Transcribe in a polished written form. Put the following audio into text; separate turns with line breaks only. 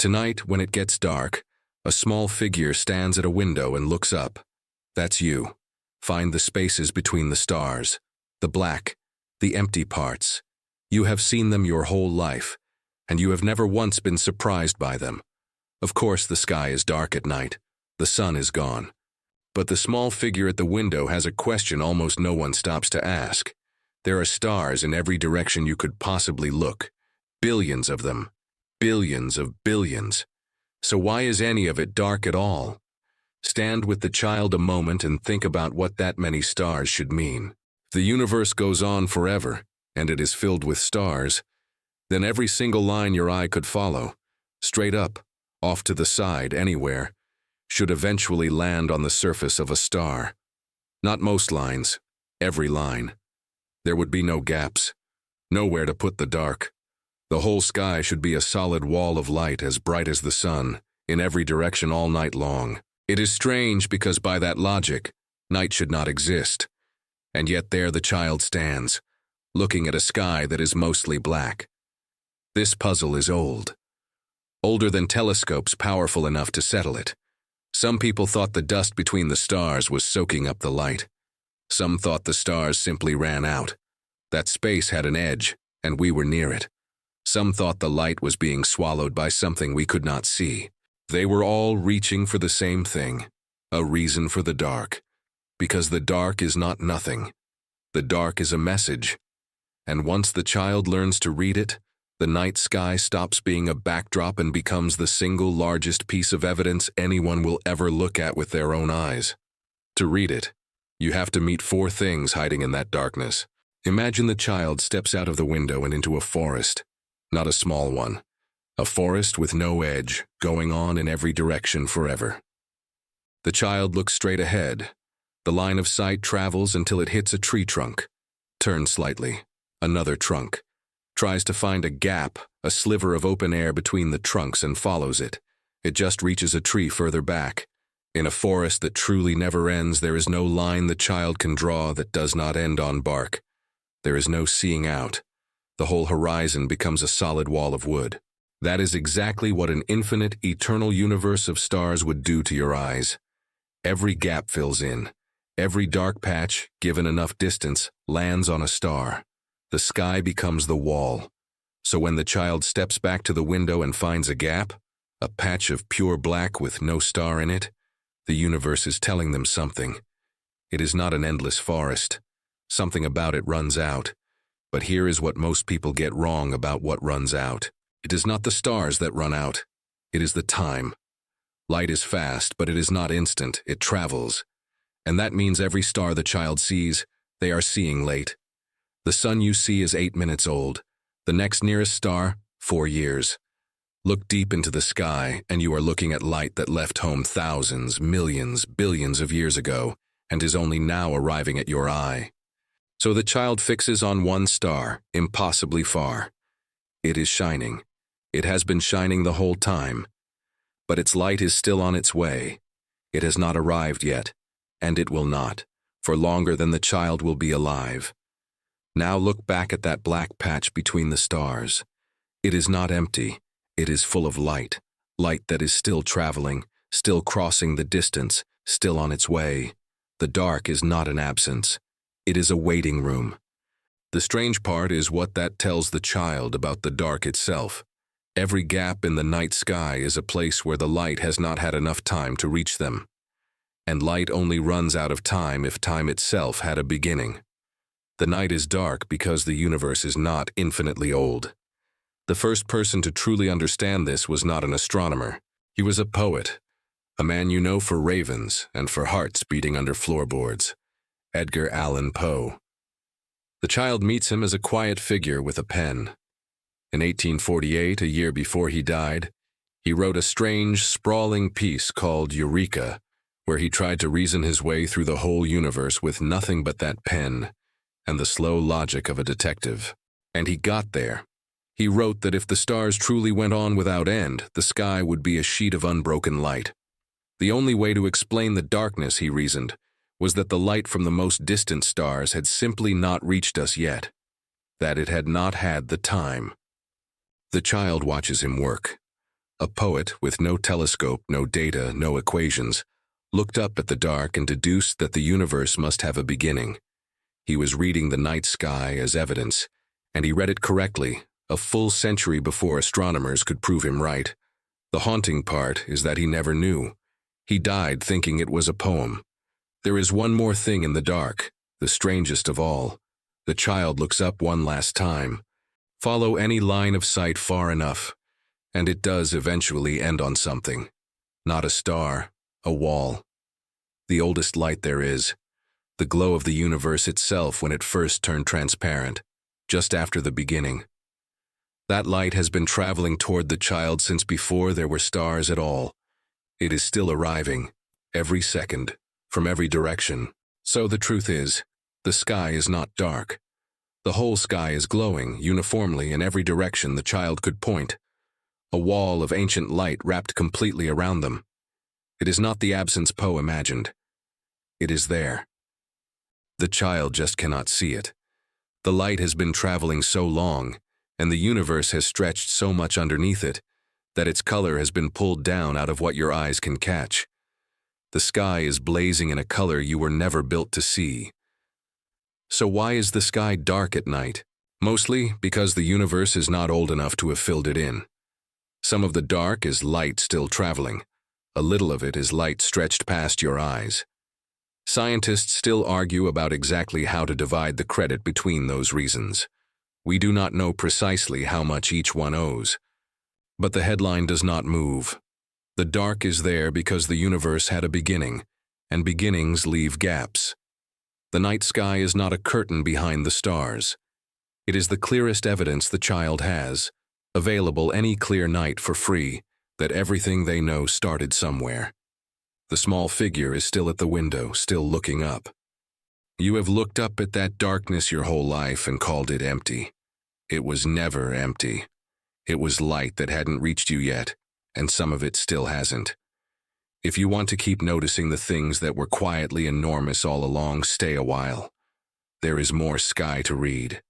Tonight, when it gets dark, a small figure stands at a window and looks up. That's you. Find the spaces between the stars, the black, the empty parts. You have seen them your whole life, and you have never once been surprised by them. Of course, the sky is dark at night. The sun is gone. But the small figure at the window has a question almost no one stops to ask. There are stars in every direction you could possibly look. Billions of them. Billions of billions. So why is any of it dark at all? Stand with the child a moment and think about what that many stars should mean. The universe goes on forever, and it is filled with stars. Then every single line your eye could follow, straight up, off to the side, anywhere, should eventually land on the surface of a star. Not most lines, every line. There would be no gaps, nowhere to put the dark. The whole sky should be a solid wall of light as bright as the sun, in every direction all night long. It is strange because by that logic, night should not exist. And yet there the child stands, looking at a sky that is mostly black. This puzzle is old. Older than telescopes powerful enough to settle it. Some people thought the dust between the stars was soaking up the light. Some thought the stars simply ran out. That space had an edge, and we were near it. Some thought the light was being swallowed by something we could not see. They were all reaching for the same thing, a reason for the dark. Because the dark is not nothing. The dark is a message. And once the child learns to read it, the night sky stops being a backdrop and becomes the single largest piece of evidence anyone will ever look at with their own eyes. To read it, you have to meet 4 things hiding in that darkness. Imagine the child steps out of the window and into a forest. Not a small one. A forest with no edge, going on in every direction forever. The child looks straight ahead. The line of sight travels until it hits a tree trunk. Turns slightly. Another trunk. Tries to find a gap, a sliver of open air between the trunks and follows it. It just reaches a tree further back. In a forest that truly never ends, there is no line the child can draw that does not end on bark. There is no seeing out. The whole horizon becomes a solid wall of wood. That is exactly what an infinite, eternal universe of stars would do to your eyes. Every gap fills in. Every dark patch, given enough distance, lands on a star. The sky becomes the wall. So when the child steps back to the window and finds a gap, a patch of pure black with no star in it, the universe is telling them something. It is not an endless forest. Something about it runs out. But here is what most people get wrong about what runs out. It is not the stars that run out. It is the time. Light is fast, but it is not instant. It travels. And that means every star the child sees, they are seeing late. The sun you see is 8 minutes old. The next nearest star, 4 years. Look deep into the sky, and you are looking at light that left home thousands, millions, billions of years ago, and is only now arriving at your eye. So the child fixes on one star, impossibly far. It is shining. It has been shining the whole time. But its light is still on its way. It has not arrived yet, and it will not, for longer than the child will be alive. Now look back at that black patch between the stars. It is not empty. It is full of light. Light that is still traveling, still crossing the distance, still on its way. The dark is not an absence. It is a waiting room. The strange part is what that tells the child about the dark itself. Every gap in the night sky is a place where the light has not had enough time to reach them. And light only runs out of time if time itself had a beginning. The night is dark because the universe is not infinitely old. The first person to truly understand this was not an astronomer. He was a poet, a man you know for ravens and for hearts beating under floorboards. Edgar Allan Poe. The child meets him as a quiet figure with a pen. In 1848, a year before he died, he wrote a strange, sprawling piece called Eureka, where he tried to reason his way through the whole universe with nothing but that pen and the slow logic of a detective. And he got there. He wrote that if the stars truly went on without end, the sky would be a sheet of unbroken light. The only way to explain the darkness, he reasoned, was that the light from the most distant stars had simply not reached us yet, that it had not had the time. The child watches him work. A poet with no telescope, no data, no equations, looked up at the dark and deduced that the universe must have a beginning. He was reading the night sky as evidence, and he read it correctly, a full century before astronomers could prove him right. The haunting part is that he never knew. He died thinking it was a poem. There is one more thing in the dark, the strangest of all. The child looks up one last time. Follow any line of sight far enough, and it does eventually end on something. Not a star, a wall. The oldest light there is. The glow of the universe itself when it first turned transparent, just after the beginning. That light has been traveling toward the child since before there were stars at all. It is still arriving, every second, from every direction. So the truth is, the sky is not dark. The whole sky is glowing uniformly in every direction the child could point. A wall of ancient light wrapped completely around them. It is not the absence Poe imagined. It is there. The child just cannot see it. The light has been traveling so long, and the universe has stretched so much underneath it, that its color has been pulled down out of what your eyes can catch. The sky is blazing in a color you were never built to see. So why is the sky dark at night? Mostly because the universe is not old enough to have filled it in. Some of the dark is light still traveling. A little of it is light stretched past your eyes. Scientists still argue about exactly how to divide the credit between those reasons. We do not know precisely how much each one owes. But the headline does not move. The dark is there because the universe had a beginning, and beginnings leave gaps. The night sky is not a curtain behind the stars. It is the clearest evidence the child has, available any clear night for free, that everything they know started somewhere. The small figure is still at the window, still looking up. You have looked up at that darkness your whole life and called it empty. It was never empty. It was light that hadn't reached you yet, and some of it still hasn't. If you want to keep noticing the things that were quietly enormous all along, stay a while. There is more sky to read.